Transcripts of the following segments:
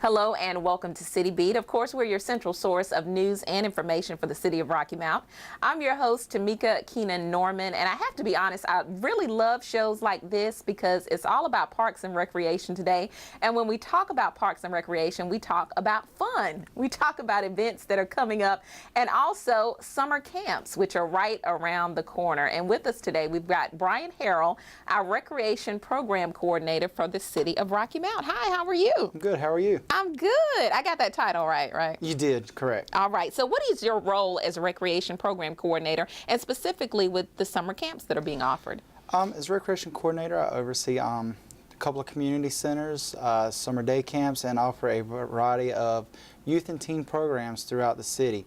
Hello and welcome to City Beat. Of course, we're your central source of news and information for the city of Rocky Mount. I'm your host, Tamika Keenan Norman, and I have to be honest, I really love shows like this because it's all about parks and recreation today. And when we talk about parks and recreation, we talk about fun. We talk about events that are coming up and also summer camps, which are right around the corner. And with us today, we've got Brian Harrell, our recreation program coordinator for the city of Rocky Mount. Hi, how are you? I'm good. How are you? I'm good. I got that title right? You did, correct. All right. So what is your role as a recreation program coordinator, and specifically with the summer camps that are being offered? As recreation coordinator, I oversee a couple of community centers, summer day camps, and offer a variety of youth and teen programs throughout the city.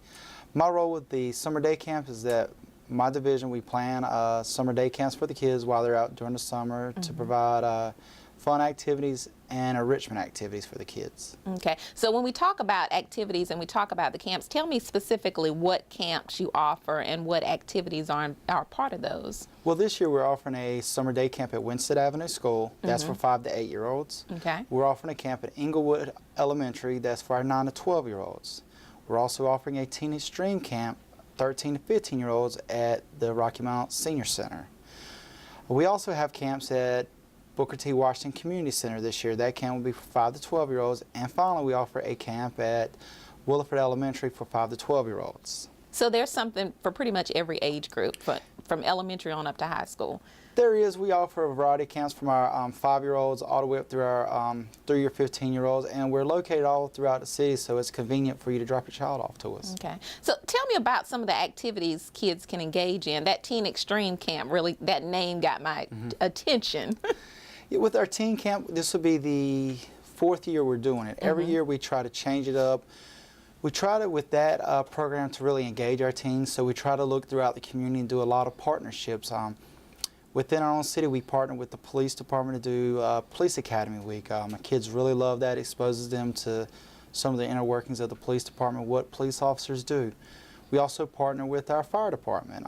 My role with the summer day camp is that my division, we plan summer day camps for the kids while they're out during the summer to provide fun activities and enrichment activities for the kids. Okay, so when we talk about activities and we talk about the camps, tell me specifically what camps you offer and what activities are part of those. Well, this year we're offering a summer day camp at Winstead Avenue School. That's for 5 to 8 year olds. Okay. We're offering a camp at Inglewood Elementary. That's for our 9 to 12 year olds. We're also offering a Teen Extreme camp, 13 to 15 year olds at the Rocky Mount Senior Center. We also have camps at Booker T. Washington Community Center this year. That camp will be for 5 to 12 year olds. And finally, we offer a camp at Williford Elementary for 5 to 12 year olds. So there's something for pretty much every age group, from elementary on up to high school. There is. We offer a variety of camps from our 5-year-olds all the way up through our 3 or 15-year-olds, and we're located all throughout the city, so it's convenient for you to drop your child off to us. Okay. So tell me about some of the activities kids can engage in. That Teen Extreme camp, really, that name got my attention. Yeah, with our teen camp, this will be the 4th year we're doing it. Every year we try to change it up. We try to, with that program, to really engage our teens, so we try to look throughout the community and do a lot of partnerships. Within our own city, we partner with the police department to do Police Academy Week. My kids really love that. It exposes them to some of the inner workings of the police department, what police officers do. We also partner with our fire department.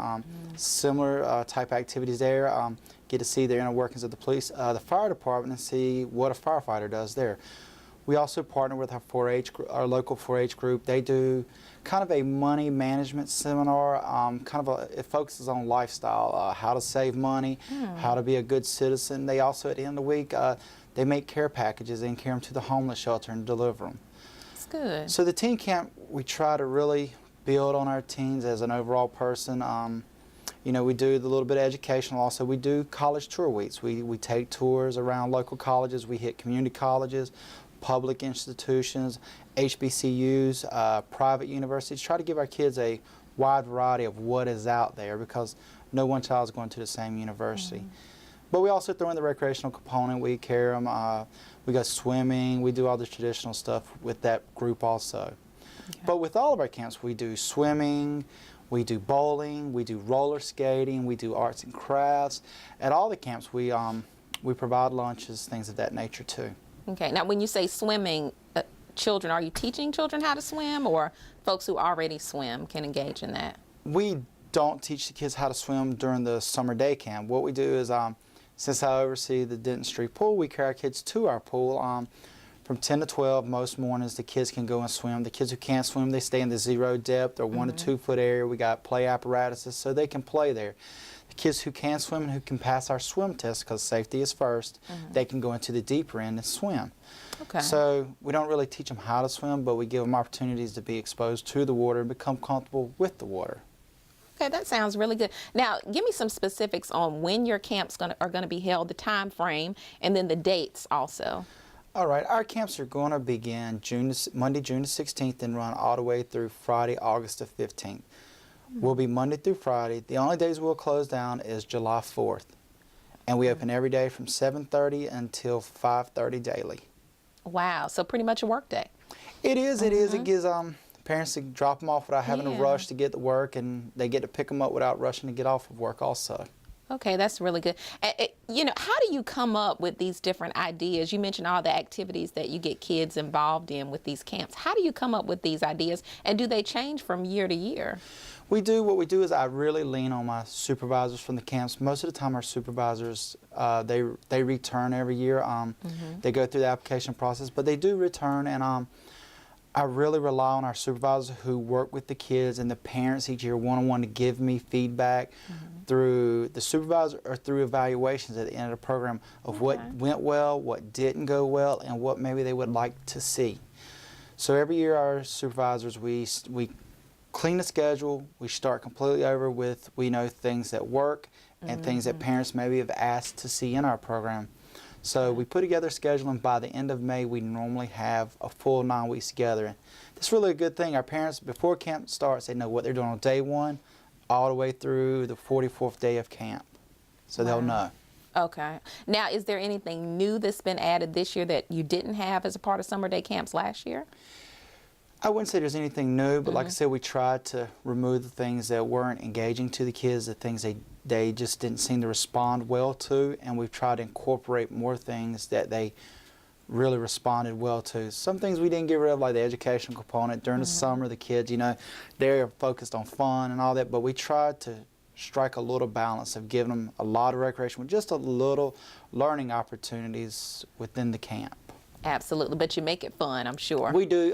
Similar type activities there. Get to see the inner workings of the fire department, and see what a firefighter does there. We also partner with our local 4-H group. They do kind of a money management seminar. It focuses on lifestyle, how to save money, how to be a good citizen. They also, at the end of the week, they make care packages and carry them to the homeless shelter and deliver them. That's good. So the teen camp, we try to really build on our teens as an overall person. You know, we do the little bit of educational also. We do college tour weeks. We take tours around local colleges. We hit community colleges, public institutions, HBCUs, private universities. Try to give our kids a wide variety of what is out there, because no one child is going to the same university. But we also throw in the recreational component. We carry them. We go swimming. We do all the traditional stuff with that group also. Okay. But with all of our camps, we do swimming, we do bowling, we do roller skating, we do arts and crafts. At all the camps, we provide lunches, things of that nature too. Okay. Now, when you say swimming, children, are you teaching children how to swim, or folks who already swim can engage in that? We don't teach the kids how to swim during the summer day camp. What we do is, since I oversee the Denton Street pool, we carry our kids to our pool. From 10 to 12, most mornings, the kids can go and swim. The kids who can't swim, they stay in the 0 depth or 1 to 2 foot area. We got play apparatuses so they can play there. The kids who can swim and who can pass our swim test, because safety is first, they can go into the deeper end and swim. Okay. So we don't really teach them how to swim, but we give them opportunities to be exposed to the water and become comfortable with the water. Okay, that sounds really good. Now, give me some specifics on when your camps are going to be held, the time frame, and then the dates also. All right, our camps are going to begin Monday, June the 16th, and run all the way through Friday, August the 15th. We'll be Monday through Friday. The only days we'll close down is July 4th. And we open every day from 7:30 until 5:30 daily. Wow, so pretty much a work day. It is, it is. It gives parents to drop them off without having to rush to get to work, and they get to pick them up without rushing to get off of work also. Okay, that's really good. You know, how do you come up with these different ideas? You mentioned all the activities that you get kids involved in with these camps. How do you come up with these ideas, and do they change from year to year? We do. What we do is I really lean on my supervisors from the camps. Most of the time our supervisors, they return every year. They go through the application process, but they do return, and I really rely on our supervisors who work with the kids and the parents each year one-on-one to give me feedback through the supervisor or through evaluations at the end of the program of what went well, what didn't go well, and what maybe they would like to see. So every year our supervisors, we clean the schedule, we start completely over with, we know things that work and things that parents maybe have asked to see in our program. So we put together a schedule, and by the end of May, we normally have a full 9 weeks together. And that's really a good thing. Our parents, before camp starts, they know what they're doing on day 1 all the way through the 44th day of camp. So they'll know. Okay. Now, is there anything new that's been added this year that you didn't have as a part of summer day camps last year? I wouldn't say there's anything new, but like I said, we tried to remove the things that weren't engaging to the kids, the things they just didn't seem to respond well to, and we've tried to incorporate more things that they really responded well to. Some things we didn't get rid of, like the educational component. During the summer, the kids, you know, they're focused on fun and all that, but we tried to strike a little balance of giving them a lot of recreation with just a little learning opportunities within the camp. Absolutely, but you make it fun, I'm sure. We do.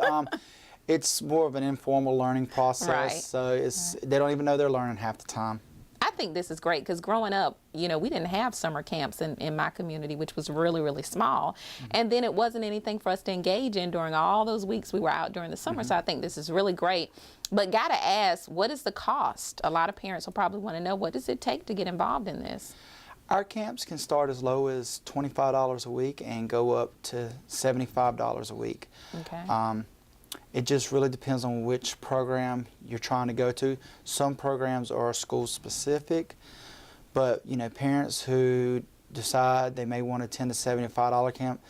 It's more of an informal learning process, Right. so they don't even know they're learning half the time. I think this is great because growing up, you know, we didn't have summer camps in my community, which was really, really small. And then it wasn't anything for us to engage in during all those weeks we were out during the summer. So I think this is really great. But got to ask, what is the cost? A lot of parents will probably want to know, what does it take to get involved in this? Our camps can start as low as $25 a week and go up to $75 a week. Okay. It just really depends on which program you're trying to go to. Some programs are school specific, but you know, parents who decide they may want to attend a $75 camp,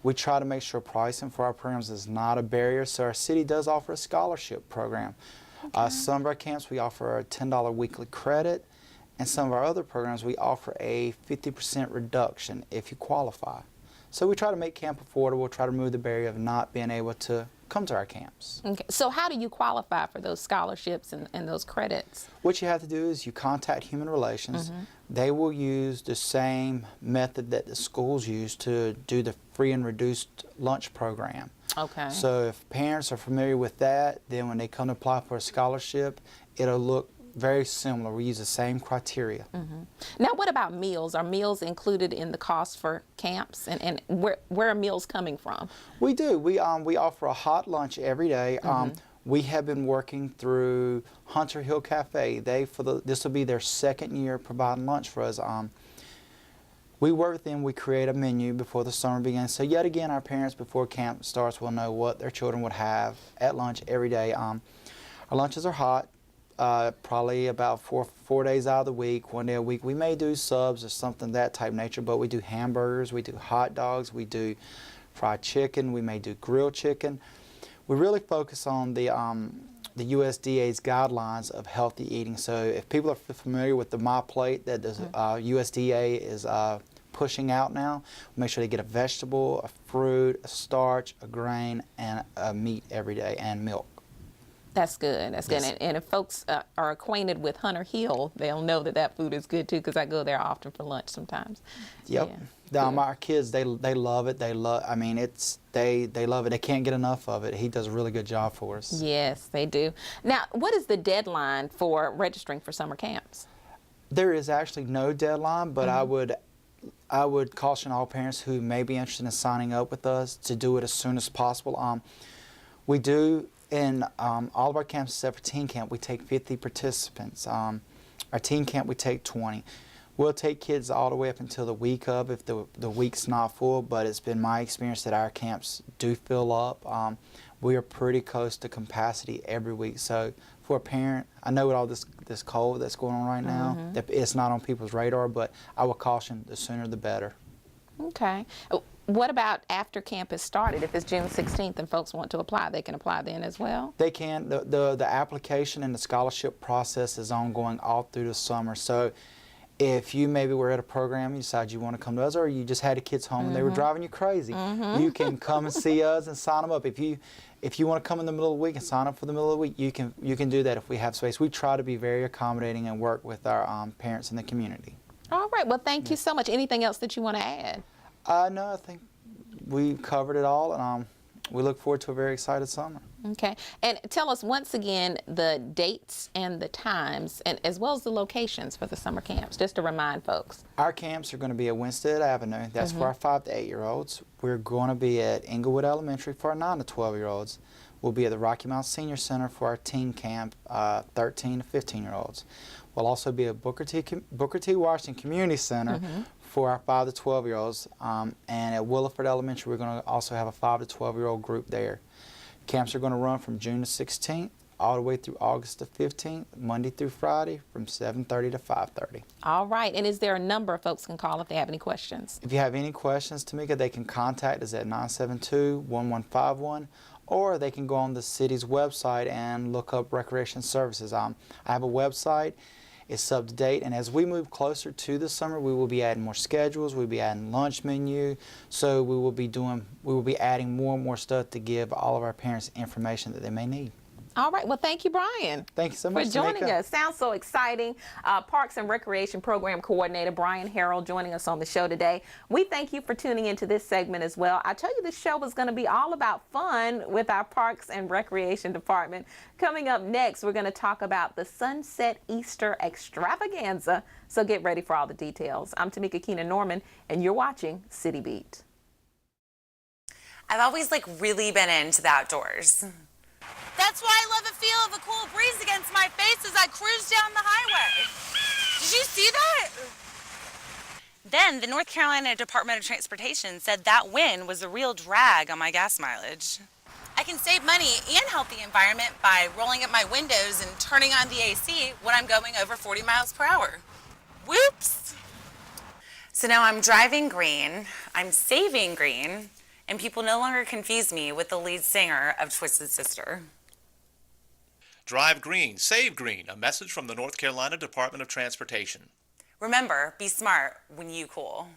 we try to make sure pricing for our programs is not a barrier. So our city does offer a scholarship program. Okay. Some of our camps we offer a $10 weekly credit, and some of our other programs we offer a 50% reduction if you qualify. So we try to make camp affordable, try to remove the barrier of not being able to come to our camps. Okay. So how do you qualify for those scholarships and those credits? What you have to do is you contact Human Relations. They will use the same method that the schools use to do the free and reduced lunch program. Okay. So if parents are familiar with that, then when they come to apply for a scholarship, it'll look very similar. We use the same criteria. Now, what about meals? Are meals included in the cost for camps? And where are meals coming from? We do. We offer a hot lunch every day. We have been working through Hunter Hill Cafe. This will be their second year providing lunch for us. We work with them. We create a menu before the summer begins. So yet again, our parents before camp starts will know what their children would have at lunch every day. Our lunches are hot. Probably about four days out of the week, 1 day a week. We may do subs or something that type nature, but we do hamburgers, we do hot dogs, we do fried chicken, we may do grilled chicken. We really focus on the USDA's guidelines of healthy eating. So if people are familiar with the My Plate that the USDA is pushing out now, make sure they get a vegetable, a fruit, a starch, a grain, and a meat every day, and milk. That's good. That's good. And if folks are acquainted with Hunter Hill, they'll know that that food is good too, because I go there often for lunch sometimes. Yep. Yeah. Our kids, they love it. They love. I mean, they love it. They can't get enough of it. He does a really good job for us. Yes, they do. Now, what is the deadline for registering for summer camps? There is actually no deadline, but I would caution all parents who may be interested in signing up with us to do it as soon as possible. We do. In all of our camps except for teen camp, we take 50 participants. Our teen camp, we take 20. We'll take kids all the way up until the week of if the week's not full, but it's been my experience that our camps do fill up. We are pretty close to capacity every week. So for a parent, I know with all this cold that's going on right now, that it's not on people's radar, but I would caution the sooner the better. Okay. What about after camp has started? If it's June 16th and folks want to apply, they can apply then as well? They can. The application and the scholarship process is ongoing all through the summer. So if you maybe were at a program, you decided you want to come to us, or you just had the kids home and they were driving you crazy, you can come and see us and sign them up. If you want to come in the middle of the week and sign up for the middle of the week, you can do that if we have space. We try to be very accommodating and work with our parents in the community. All right. Well, thank you so much. Anything else that you want to add? No, I think we covered it all, and we look forward to a very excited summer. Okay. And tell us once again the dates and the times, and as well as the locations for the summer camps, just to remind folks. Our camps are going to be at Winstead Avenue. That's for our 5 to 8-year-olds. We're going to be at Inglewood Elementary for our 9 to 12-year-olds. We'll be at the Rocky Mount Senior Center for our teen camp, 13 to 15-year-olds. We'll also be at Booker T. Washington Community Center for our 5 to 12-year-olds. And at Williford Elementary, we're going to also have a 5 to 12-year-old group there. Camps are going to run from June the 16th all the way through August the 15th, Monday through Friday, from 7:30 to 5:30. All right. And is there a number folks can call if they have any questions? If you have any questions, Tamika, they can contact us at 972-1151, or they can go on the city's website and look up recreation services. I have a website. It's up to date, and as we move closer to the summer, we will be adding more schedules. We'll be adding lunch menu, so we will be adding more and more stuff to give all of our parents information that they may need. All right. Well, thank you, Brian. Thank you so much, for joining Tamika. us. Sounds so exciting. Parks and Recreation Program Coordinator Brian Harrell joining us on the show today. We thank you for tuning into this segment as well. I tell you, this show is going to be all about fun with our Parks and Recreation Department. Coming up next, we're going to talk about the Sunset Easter Extravaganza. So get ready for all the details. I'm Tamika Keenan Norman, and you're watching City Beat. I've always really been into the outdoors. That's why I love the feel of a cool breeze against my face as I cruise down the highway. Did you see that? Then the North Carolina Department of Transportation said that wind was a real drag on my gas mileage. I can save money and help the environment by rolling up my windows and turning on the AC when I'm going over 40 miles per hour. Whoops! So now I'm driving green, I'm saving green, and people no longer confuse me with the lead singer of Twisted Sister. Drive green, save green, a message from the North Carolina Department of Transportation. Remember, be smart when you cool.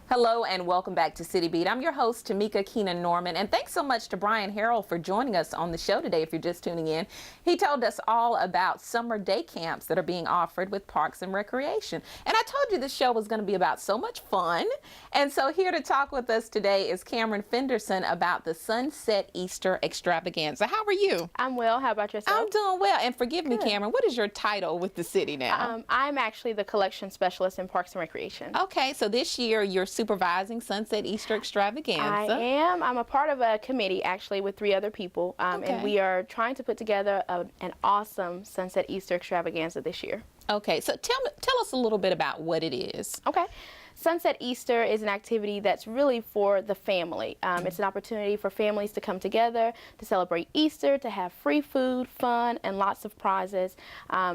Hello and welcome back to City Beat. I'm your host, Tamika Keenan Norman, and thanks so much to Brian Harrell for joining us on the show today if you're just tuning in. He told us all about summer day camps that are being offered with Parks and Recreation. And I told you this show was going to be about so much fun. And so here to talk with us today is Cameron Fenderson about the Sunset Easter Extravaganza. How are you? I'm well. How about yourself? I'm doing well. And forgive me, Cameron, what is your title with the city now? I'm actually the collection specialist in Parks and Recreation. Okay, so this year you're supervising Sunset Easter Extravaganza. I am. I'm a part of a committee actually with 3 other people, and we are trying to put together an awesome Sunset Easter Extravaganza this year. Okay, so tell us a little bit about what it is. Okay. Sunset Easter is an activity that's really for the family. It's an opportunity for families to come together, to celebrate Easter, to have free food, fun, and lots of prizes.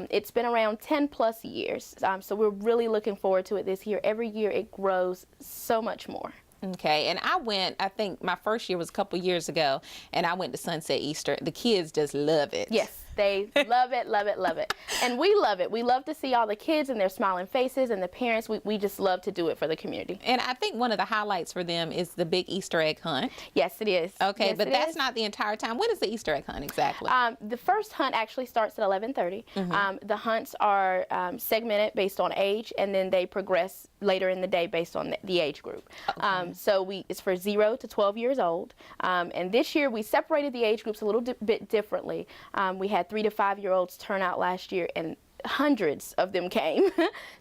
It's been around 10 plus years, so we're really looking forward to it this year. Every year it grows so much more. Okay, and I think my first year was a couple years ago, and I went to Sunset Easter. The kids just love it. Yes. They love it, love it, love it. And we love it. We love to see all the kids and their smiling faces, and the parents. We just love to do it for the community. And I think one of the highlights for them is the big Easter egg hunt. Yes, it is. Okay, yes, but that's not the entire time. When is the Easter egg hunt exactly? The first hunt actually starts at 11:30. The hunts are segmented based on age, and then they progress later in the day based on the age group. Okay. So it's for 0 to 12 years old. And this year we separated the age groups a little bit differently. We had 3 to 5-year-olds turn out last year, and hundreds of them came.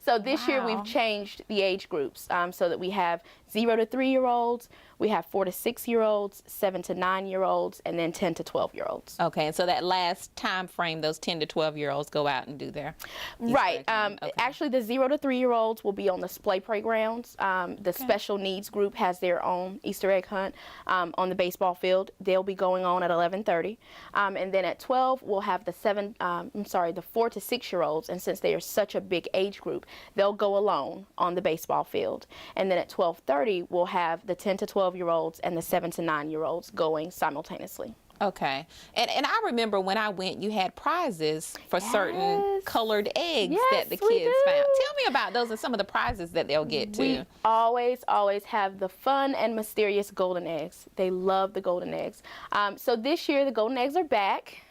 So this year we've changed the age groups so that we have 0 to 3-year-olds, we have 4 to 6-year-olds, 7 to 9-year-olds, and then 10 to 12-year-olds. Okay, and so that last time frame, those 10 to 12-year-olds go out and do their Easter right. egg hunt. Actually, the 0 to 3-year-olds will be on the display playgrounds. The special needs group has their own Easter egg hunt on the baseball field. They'll be going on at 11:30, and then at 12 we'll have the 4 to 6-year-olds. And since they are such a big age group, they'll go alone on the baseball field. And then at 12:30 we'll have the 10 to 12-year-olds and the 7 to 9-year-olds going simultaneously. Okay. And I remember when I went, you had prizes for certain Yes. colored eggs that the Yes, we kids found. do. Tell me about those and some of the prizes that they'll get too. We always have the fun and mysterious golden eggs. They love the golden eggs. So this year, the golden eggs are back.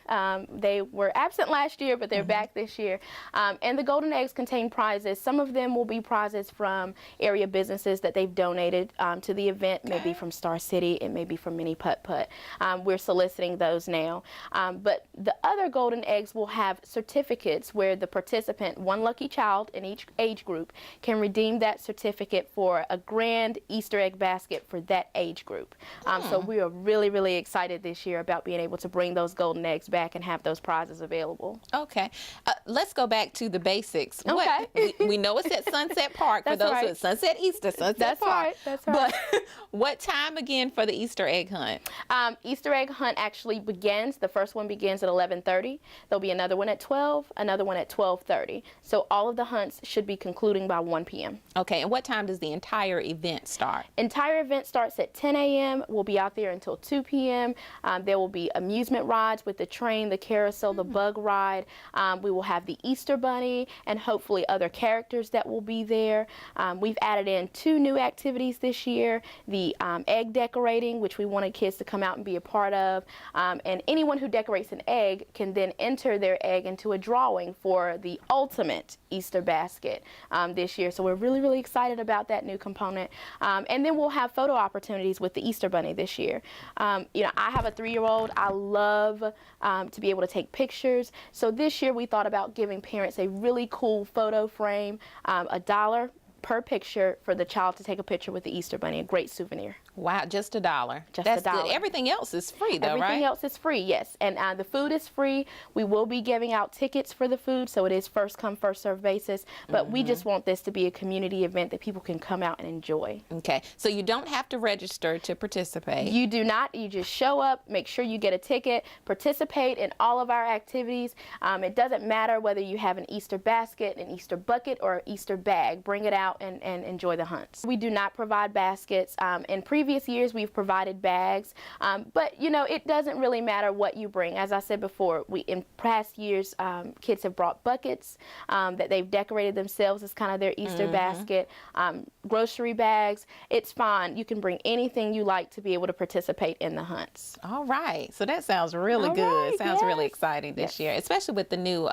They were absent last year, but they're back this year. And the golden eggs contain prizes. Some of them will be prizes from area businesses that they've donated to the event, maybe from Star City, it may be from Mini Putt Putt. We're soliciting those now. But the other golden eggs will have certificates where the participant, one lucky child in each age group, can redeem that certificate for a grand Easter egg basket for that age group. So we are really, really excited this year about being able to bring those golden eggs back and have those prizes available. Okay. Let's go back to the basics. Okay. We know it's at Sunset Park for That's those right. who Sunset Easter, Sunset That's Park. right. That's right. But what time again for the Easter egg hunt? Easter egg hunt actually begins. The first one begins at 11:30. There'll be another one at 12, another one at 12:30. So all of the hunts should be concluding by 1 p.m. Okay. And what time does the entire event start? Entire event starts at 10 a.m. We'll be out there until 2 p.m. There will be amusement rides with the train, the carousel, the bug ride. We will have the Easter Bunny and hopefully other characters that will be there. We've added in 2 new activities this year. The egg decorating, which we wanted kids to come out and be a part of. And anyone who decorates an egg can then enter their egg into a drawing for the ultimate Easter basket this year. So we're really, really excited about that new component. And then we'll have photo opportunities with the Easter Bunny this year. You know, I have a 3-year-old. I love to be able to take pictures. So this year we thought about giving parents a really cool photo frame, $1 per picture for the child to take a picture with the Easter Bunny, a great souvenir. Wow, just $1. Just That's $1. good. Everything else is free though, right? Everything else is free, yes. And the food is free. We will be giving out tickets for the food, so it is first come, first served basis. But we just want this to be a community event that people can come out and enjoy. Okay, so you don't have to register to participate. You do not. You just show up, make sure you get a ticket, participate in all of our activities. It doesn't matter whether you have an Easter basket, an Easter bucket, or an Easter bag. Bring it out and enjoy the hunts. We do not provide baskets. In previous years, we've provided bags, but you know, it doesn't really matter what you bring. As I said before, in past years, kids have brought buckets that they've decorated themselves as kind of their Easter basket, grocery bags. It's fine. You can bring anything you like to be able to participate in the hunts. All right, so that sounds really All good. right, Sounds really yes. exciting this year, especially with the new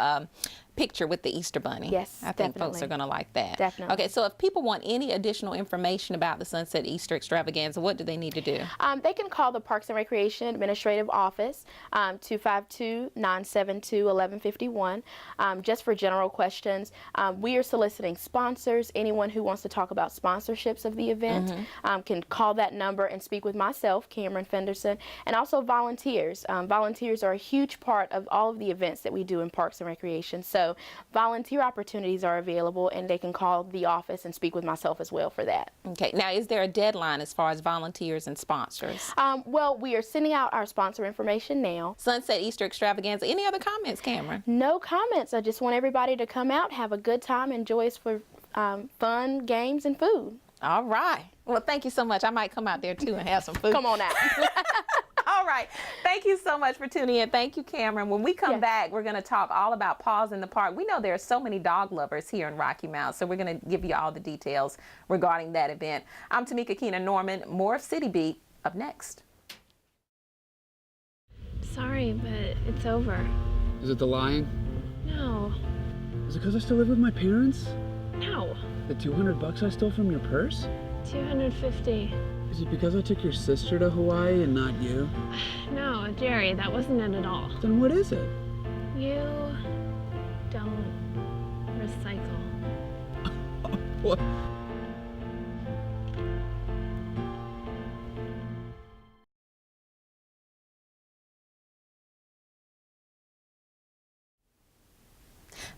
picture with the Easter Bunny. Yes, I think folks definitely. are going to like that. Definitely. Okay, so if people want any additional information about the Sunset Easter Extravaganza, what do they need to do? They can call the Parks and Recreation Administrative Office, 252-972-1151, just for general questions. We are soliciting sponsors. Anyone who wants to talk about sponsorships of the event can call that number and speak with myself, Cameron Fenderson, and also volunteers. Volunteers are a huge part of all of the events that we do in Parks and Recreation. So volunteer opportunities are available, and they can call the office and speak with myself as well for that. Okay, now is there a deadline as far as volunteers and sponsors? Well, we are sending out our sponsor information now. Sunset Easter Extravaganza. Any other comments, Cameron? No comments. I just want everybody to come out, have a good time, enjoy us for fun, games, and food. All right. Well, thank you so much. I might come out there too and have some food. Come on out. All right. Thank you so much for tuning in. Thank you, Cameron. When we come back, we're going to talk all about Paws in the Park. We know there are so many dog lovers here in Rocky Mount, so we're going to give you all the details regarding that event. I'm Tamika Keenan Norman. More of City Beat up next. Sorry, but it's over. Is it the lying? No. Is it because I still live with my parents? No. The $200 I stole from your purse? 250. Is it because I took your sister to Hawaii and not you? No, Jerry, that wasn't it at all. Then what is it? You don't recycle. What?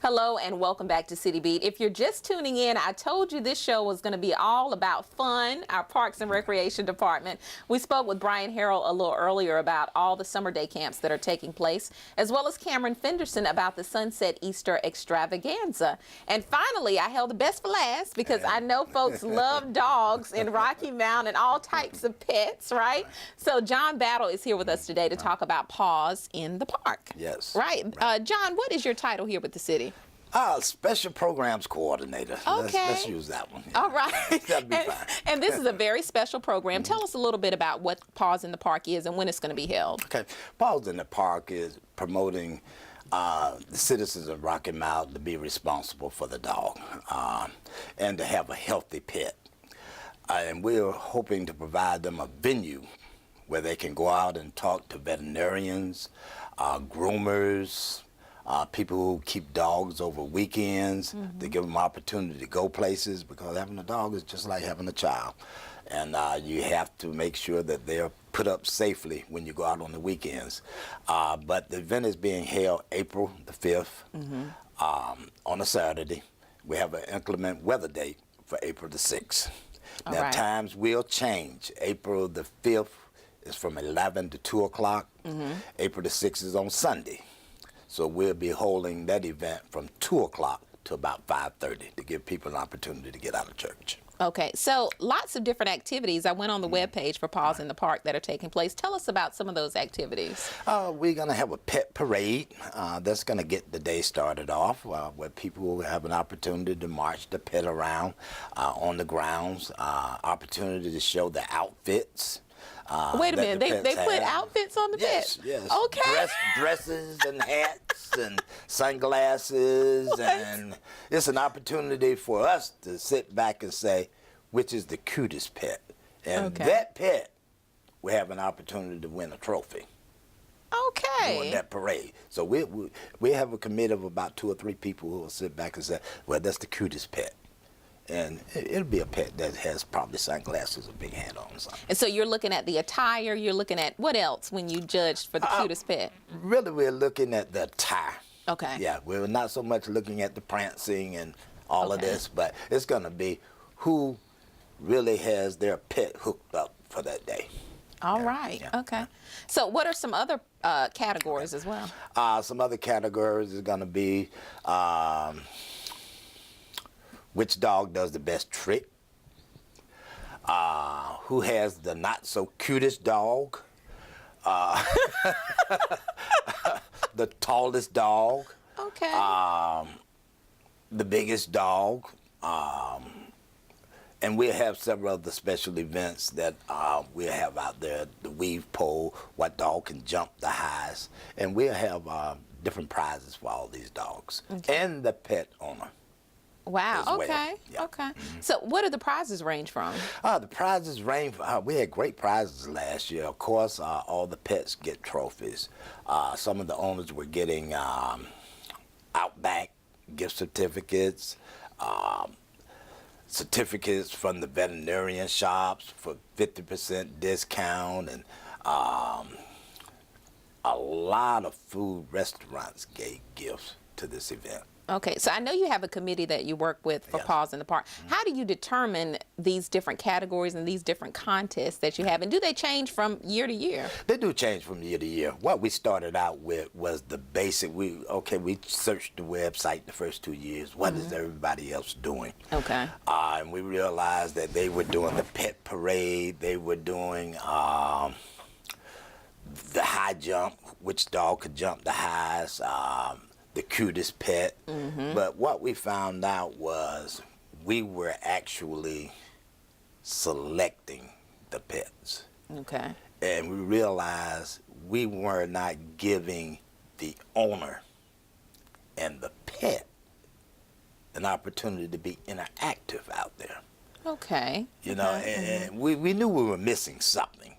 Hello and welcome back to City Beat. If you're just tuning in, I told you this show was going to be all about fun, our Parks and Recreation Department. We spoke with Brian Harrell a little earlier about all the summer day camps that are taking place, as well as Cameron Fenderson about the Sunset Easter Extravaganza. And finally, I held the best for last because I know folks love dogs in Rocky Mount and all types of pets, right? So John Battle is here with us today to talk about Paws in the Park. Yes. Right. John, what is your title here with the city? Special Programs Coordinator. Okay. Let's use that one. All right. That'd be fine. And this is a very special program. Tell us a little bit about what Paws in the Park is and when it's going to be held. Okay. Paws in the Park is promoting the citizens of Rocky Mount to be responsible for the dog and to have a healthy pet. And we're hoping to provide them a venue where they can go out and talk to veterinarians, groomers, people who keep dogs over weekends, to give them opportunity to go places, because having a dog is just like having a child. And you have to make sure that they're put up safely when you go out on the weekends. But the event is being held April the 5th on a Saturday. We have an inclement weather date for April the 6th. Now, right. Times will change. April the 5th is from 11 to 2 o'clock. April the 6th is on Sunday. So we'll be holding that event from 2 o'clock to about 5:30 to give people an opportunity to get out of church. Okay, so lots of different activities. I went on the webpage for Paws in the Park that are taking place. Tell us about some of those activities. We're going to have a pet parade. That's going to get the day started off where people will have an opportunity to march the pet around on the grounds, opportunity to show the outfits. Wait a minute, they put have. outfits on the Yes, pet? yes. Okay. Dresses and hats and sunglasses. What? And it's an opportunity for us to sit back and say, which is the cutest pet? And that pet will have an opportunity to win a trophy during Okay. that parade. So we have a committee of about 2 or 3 people who will sit back and say, well, that's the cutest pet. And it'll be a pet that has probably sunglasses, a big hat on, or something. And so you're looking at the attire, you're looking at what else when you judged for the cutest pet? Really, we're looking at the attire. Okay. Yeah, we're not so much looking at the prancing and all of Okay. this, but it's going to be who really has their pet hooked up for that day. All right. yeah. Okay. So what are some other categories as well? Some other categories is going to be which dog does the best trick, who has the not so cutest dog, the tallest dog, Okay. the biggest dog, and we'll have several other special events that we'll have out there. The weave pole, what dog can jump the highest, and we'll have different prizes for all these dogs and the pet owner. Wow. as well. Okay. Yeah. Okay. So what do the prizes range from? The prizes range. We had great prizes last year. Of course, all the pets get trophies. Some of the owners were getting Outback gift certificates, certificates from the veterinarian shops for 50% discount, and a lot of food restaurants gave gifts to this event. Okay, so I know you have a committee that you work with for Yes. Paws in the Park. How do you determine these different categories and these different contests that you have? And do they change from year to year? They do change from year to year. What we started out with was the basic. We searched the website the first 2 years. What is everybody else doing? Okay. And we realized that they were doing the pet parade. They were doing the high jump, which dog could jump the highest, the cutest pet. But what we found out was we were actually selecting the pets. Okay. And we realized we were not giving the owner and the pet an opportunity to be interactive out there. Okay. You know, and we knew we were missing something.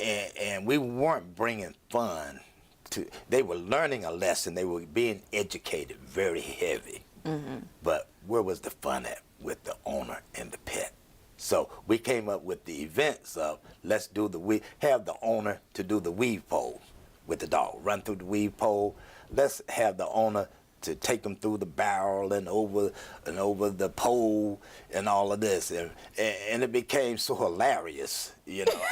And we weren't bringing fun to, they were learning a lesson, they were being educated very heavy. But where was the fun at with the owner and the pet? So we came up with the events of, let's do have the owner to do the weave pole with the dog, run through the weave pole. Let's have the owner to take them through the barrel and over the pole and all of this, and it became so hilarious,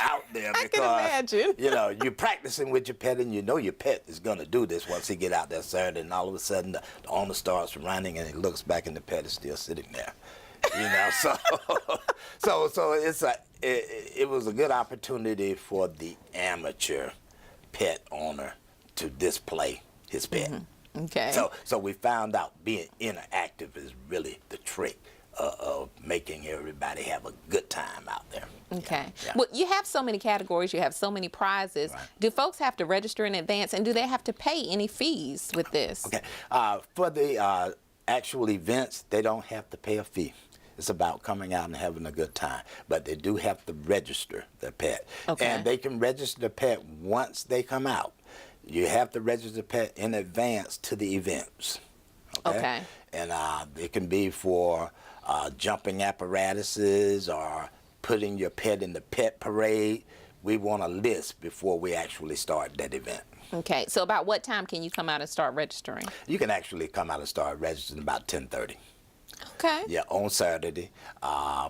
out there because I can imagine. You're practicing with your pet and you know your pet is gonna do this once he get out there Saturday, and all of a sudden the owner starts running and he looks back and the pet is still sitting there, so it was a good opportunity for the amateur pet owner to display his pet. Okay. So we found out being interactive is really the trick of making everybody have a good time out there. Okay. Yeah. Well, you have so many categories, you have so many prizes. Right. Do folks have to register in advance, and do they have to pay any fees with this? Okay. For the actual events, they don't have to pay a fee. It's about coming out and having a good time. But they do have to register their pet. Okay. And they can register the pet once they come out. You have to register the pet in advance to the events. Okay. And it can be for jumping apparatuses or putting your pet in the pet parade. We want a list before we actually start that event. Okay. So about what time can you come out and start registering? You can actually come out and start registering about 10:30. Okay. Yeah, on Saturday,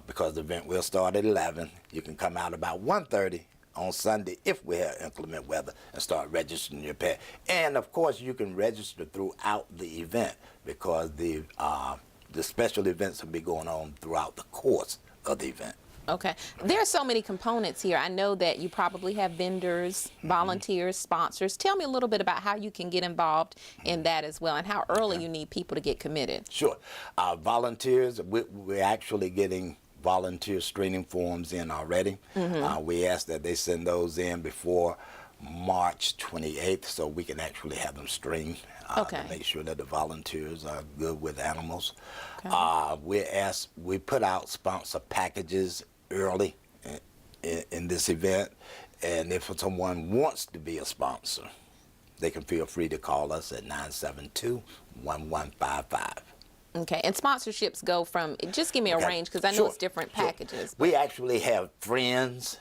because the event will start at 11. You can come out about 1:30 on Sunday if we have inclement weather and start registering your pet. And of course, you can register throughout the event because the special events will be going on throughout the course of the event. Okay. There are so many components here. I know that you probably have vendors, volunteers, sponsors. Tell me a little bit about how you can get involved in that as well, and how early you need people to get committed. Sure. Volunteers, we're actually getting volunteer screening forms in already. We ask that they send those in before March 28th so we can actually have them screened to make sure that the volunteers are good with animals. Okay. We put out sponsor packages early in this event, and if someone wants to be a sponsor, they can feel free to call us at 972-1155. Okay, and sponsorships go from, just give me a range, because I know it's different packages. We actually have Friends,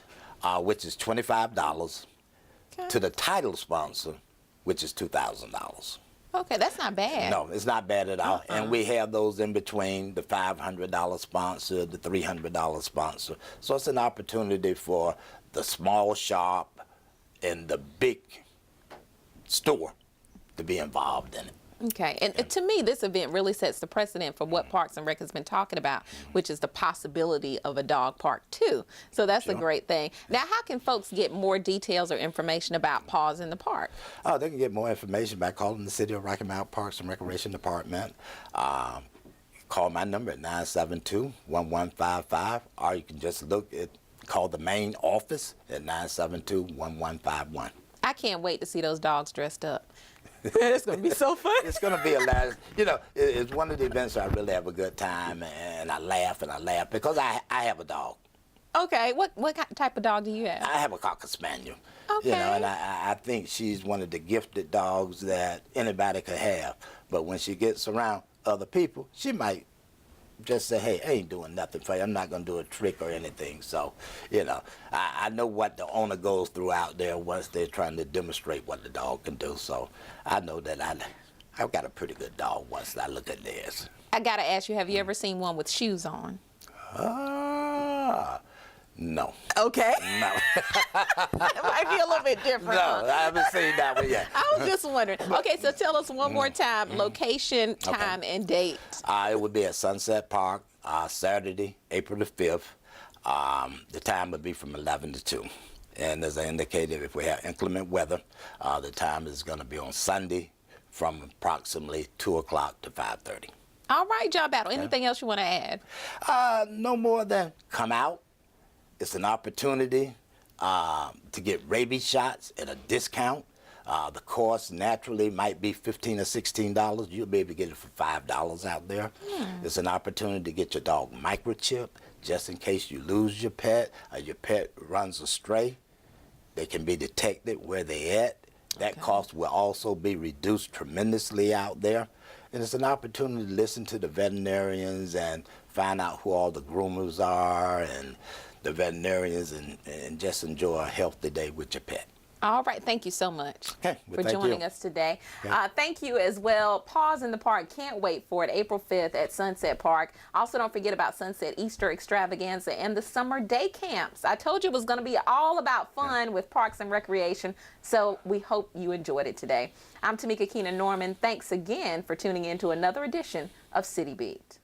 which is $25, to the title sponsor, which is $2,000. Okay, that's not bad. No, it's not bad at all. And we have those in between, the $500 sponsor, the $300 sponsor. So it's an opportunity for the small shop and the big store to be involved in it. Okay, and to me, this event really sets the precedent for what Parks and Rec has been talking about, which is the possibility of a dog park too. So that's a great thing. Now, how can folks get more details or information about Paws in the Park? Oh, they can get more information by calling the City of Rocky Mount Parks and Recreation Department. Call my number at 972-1155, or you can just call the main office at 972-1151. I can't wait to see those dogs dressed up. It's going to be so fun. It's going to be a lot. It's one of the events where I really have a good time, and I laugh because I have a dog. Okay, what type of dog do you have? I have a Cocker Spaniel. Okay. And I think she's one of the gifted dogs that anybody could have. But when she gets around other people, she might just say, hey, I ain't doing nothing for you. I'm not going to do a trick or anything. So, I know what the owner goes through out there once they're trying to demonstrate what the dog can do. So I know that I've got a pretty good dog once I look at theirs. I got to ask you, have you ever seen one with shoes on? No. Okay. No. It might be a little bit different. No, I haven't seen that one yet. I was just wondering. Okay, so tell us one more time, location, time, and date. It would be at Sunset Park, Saturday, April the 5th. The time would be from 11 to 2. And as I indicated, if we have inclement weather, the time is going to be on Sunday from approximately 2 o'clock to 5:30. All right, John Battle. Anything else you want to add? No more than come out. It's an opportunity to get rabies shots at a discount. The cost naturally might be $15 or $16. You'll be able to get it for $5 out there. It's an opportunity to get your dog microchipped just in case you lose your pet or your pet runs astray. They can be detected where they're at. That cost will also be reduced tremendously out there. And it's an opportunity to listen to the veterinarians and find out who all the groomers are and the veterinarians and just enjoy a healthy day with your pet. All right. Thank you so much Okay, well, for thank joining you. us today. Okay. Thank you as well. Pause in the Park. Can't wait for it. April 5th at Sunset Park. Also, don't forget about Sunset Easter Extravaganza and the summer day camps. I told you it was going to be all about fun with Parks and Recreation, so we hope you enjoyed it today. I'm Tamika Keenan Norman. Thanks again for tuning in to another edition of City Beat.